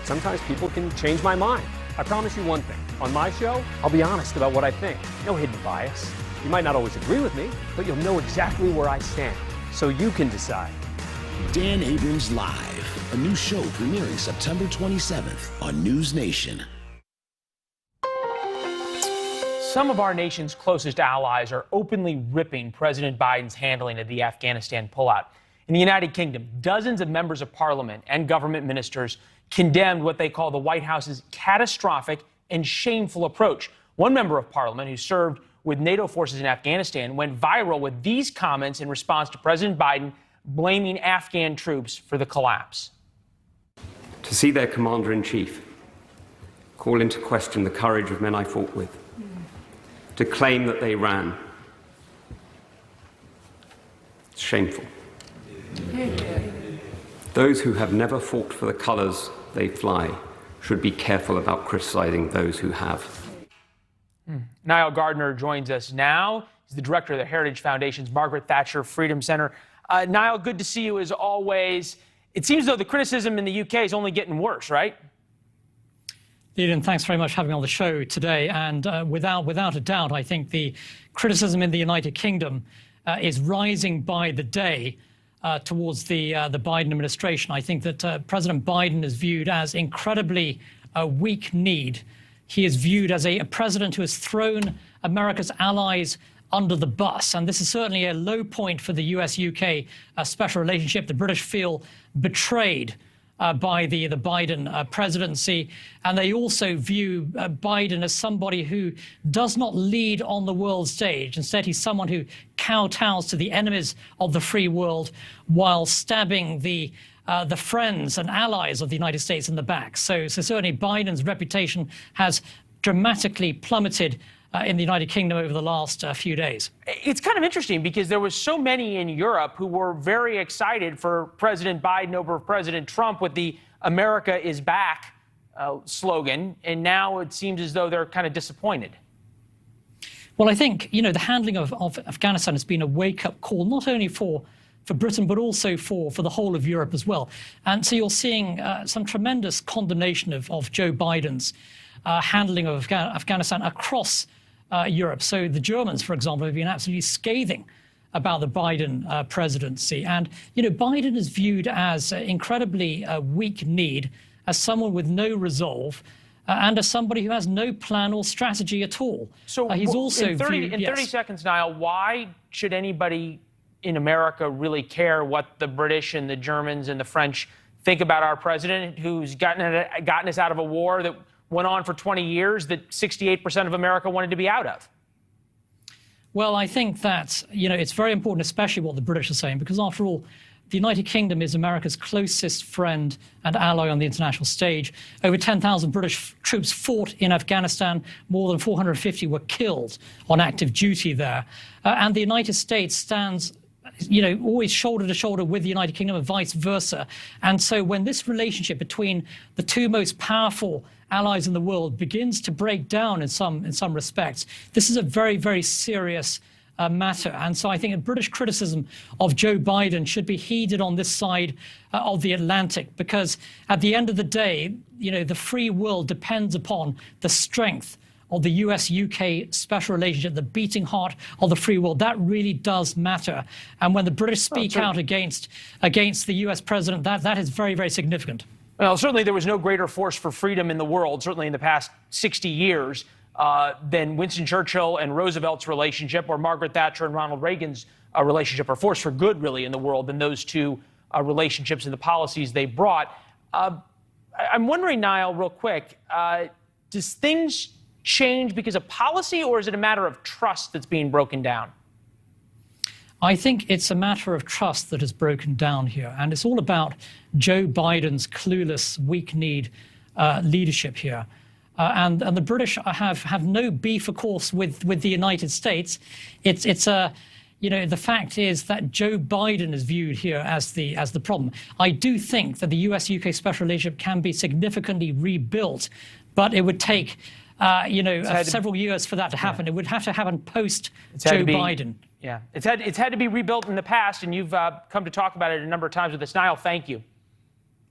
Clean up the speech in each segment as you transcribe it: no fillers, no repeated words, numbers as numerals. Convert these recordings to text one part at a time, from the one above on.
But sometimes people can change my mind. I promise you one thing. On my show, I'll be honest about what I think. No hidden bias. You might not always agree with me, but you'll know exactly where I stand. So you can decide. Dan Abrams Live, a new show premiering September 27th on News Nation. Some of our nation's closest allies are openly ripping President Biden's handling of the Afghanistan pullout. In the United Kingdom, dozens of members of parliament and government ministers condemned what they call the White House's catastrophic and shameful approach. One member of parliament who served with NATO forces in Afghanistan went viral with these comments in response to President Biden blaming Afghan troops for the collapse. To see their commander-in-chief call into question the courage of men I fought with, to claim that they ran, it's shameful. Those who have never fought for the colours they fly should be careful about criticising those who have. Niall Gardner joins us now. He's the director of the Heritage Foundation's Margaret Thatcher Freedom Center. Niall, good to see you as always. It seems though the criticism in the UK is only getting worse, right? Ian, thanks very much for having me on the show today. And without a doubt, I think the criticism in the United Kingdom is rising by the day towards the Biden administration. I think that President Biden is viewed as incredibly weak-kneed. He is viewed as a president who has thrown America's allies under the bus. And this is certainly a low point for the US-UK special relationship. The British feel betrayed by the Biden presidency. And they also view Biden as somebody who does not lead on the world stage. Instead, he's someone who kowtows to the enemies of the free world while stabbing the friends and allies of the United States in the back. So certainly Biden's reputation has dramatically plummeted in the United Kingdom over the last few days. It's kind of interesting because there was so many in Europe who were very excited for President Biden over President Trump with the America is back slogan, and now it seems as though they're kind of disappointed. Well, I think, you know, the handling of Afghanistan has been a wake-up call, not only for Britain, but also for the whole of Europe as well. And so you're seeing some tremendous condemnation of Joe Biden's handling of Afghanistan across Europe. So the Germans, for example, have been absolutely scathing about the Biden presidency. And, you know, Biden is viewed as incredibly weak-kneed, as someone with no resolve, and as somebody who has no plan or strategy at all. So he's also in 30 seconds, Niall, why should anybody in America really care what the British and the Germans and the French think about our president, who's gotten us out of a war that went on for 20 years that 68% of America wanted to be out of? Well, I think that, you know, it's very important, especially what the British are saying, because after all, the United Kingdom is America's closest friend and ally on the international stage. Over 10,000 British troops fought in Afghanistan. More than 450 were killed on active duty there. And the United States stands, you know, always shoulder to shoulder with the United Kingdom and vice versa. And so when this relationship between the two most powerful allies in the world begins to break down in some respects, this is a very, very serious matter. And so I think a British criticism of Joe Biden should be heeded on this side of the Atlantic, because at the end of the day, you know, the free world depends upon the strength of the US-UK special relationship, the beating heart of the free world. That really does matter. And when the British speak out against the US president, that is very, very significant. Well, certainly there was no greater force for freedom in the world, certainly in the past 60 years, than Winston Churchill and Roosevelt's relationship, or Margaret Thatcher and Ronald Reagan's relationship, or force for good, really, in the world, than those two relationships and the policies they brought. I'm wondering, Niall, real quick, does things change because of policy, or is it a matter of trust that's being broken down? I think it's a matter of trust that has broken down here, and it's all about Joe Biden's clueless, weak-kneed leadership here. And the British have no beef, of course, with the United States. It's you know, the fact is that Joe Biden is viewed here as the problem. I do think that the US-UK special relationship can be significantly rebuilt, but it would take you know, several years for that to happen. It would have to happen post Joe Biden. Yeah, it's had to be rebuilt in the past, and you've come to talk about it a number of times with us. Niall, thank you.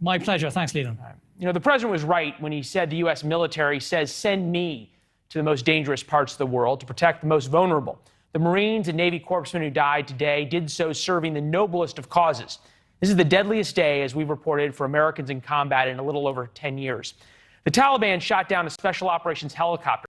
My pleasure. Thanks, Leland. You know, the president was right when he said the U.S. military says, send me to the most dangerous parts of the world to protect the most vulnerable. The Marines and Navy corpsmen who died today did so serving the noblest of causes. This is the deadliest day, as we've reported, for Americans in combat in a little over 10 years. The Taliban shot down a special operations helicopter